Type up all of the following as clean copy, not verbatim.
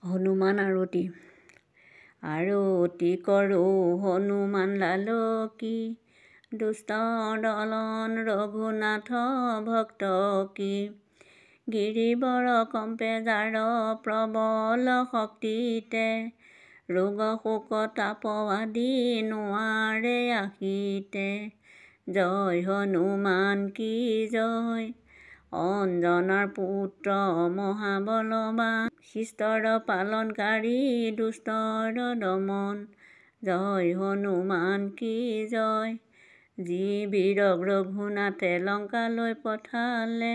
হনুমান আৰতি কৰোঁ হনুমান লালকি, দুষ্ট দলন ৰঘুনাথ ভক্ত কি, গিৰিবৰ কম্পে যাৰ প্ৰবল শক্তিতে, ৰোগ শোক তাপ আদি নোৱাৰে আহিতে, জয় হনুমান কি জয়। অঞ্জনাৰ পুত্ৰ মহাবলৱান, শিষ্টৰ পালনকাৰী দুষ্টৰ দমন, জয় হনুমান কি জয়। যি বীৰক ৰঘুনাথে লংকালৈ পঠালে,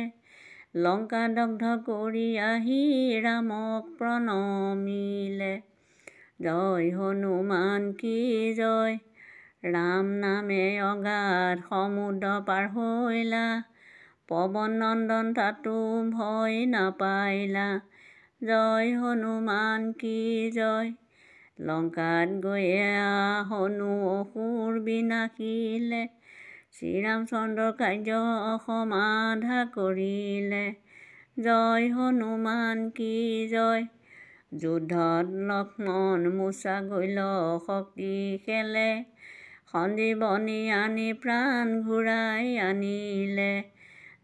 লংকা দগ্ধ কৰি আহি ৰামক প্ৰণমিলে, জয় হনুমান কি জয়। ৰাম নামে অগাধ সমুদ্ৰ পাৰ হৈলা, পৱন নন্দন তাতো ভয় নাপাইলা, জয় হনুমান কি জয়। লংকাত গৈয়া হনু অসুৰ বিনাশিলে, শ্ৰীৰামচন্দ্ৰৰ কাৰ্য সমাধা কৰিলে, জয় হনুমান কি জয়। যুদ্ধত লক্ষ্মণ মূৰ্ছা গৈ শক্তি খেলে, সঞ্জীৱনী আনি প্ৰাণ ঘূৰাই আনিলে,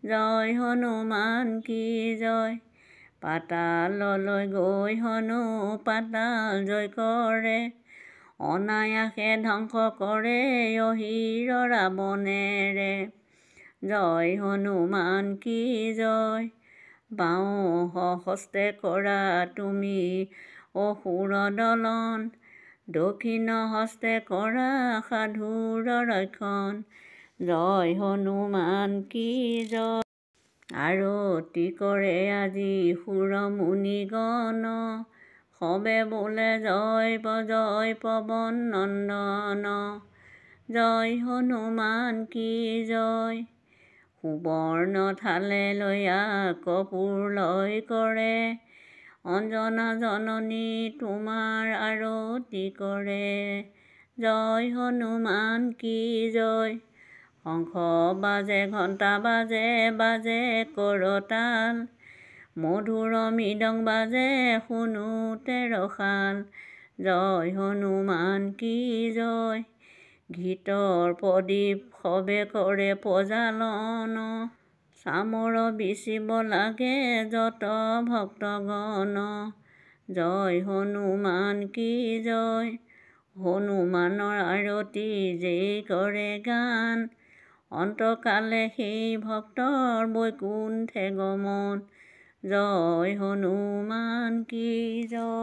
জয় হনুমান কি জয়। পাতাললৈ গৈ হনু পাতাল জয় কৰে, অনায়াসে ধ্বংস কৰে অহিৰ ৰাৱণেৰে, জয় হনুমান কি জয়। বাওঁ হস্তে কৰা তুমি অসুৰ দলন, দক্ষিণ হস্তে কৰা সাধুৰ ৰক্ষণ, জয় হনুমান কি জয়। আৰতি কৰে আজি সুৰ মুনিগণ, সবে বোলে জয় পৱন নন্দন, জয় হনুমান কি জয়। সুবৰ্ণ থালে লৈয়া কপোৰ লয় কৰে, অঞ্জনা জননী তোমাৰ আৰতি কৰে, জয় হনুমান কি জয়। শংখ বাজে ঘণ্টা বাজে বাজে কৰতাল, মধুৰ মৃদং বাজে শুনোতে ৰসাল, জয় হনুমান কি জয়। ঘৃতৰ প্ৰদীপ সবে কৰে প্ৰজ্বালন, চামৰ বিচিব লাগে যত ভক্তগণ, জয় হনুমান কি জয়। হনুমানৰ আৰতি যেই কৰে গান, অন্তকালে সেই ভক্তৰ বৈকুণ্ঠে গমন, জয় হনুমান কি জয়।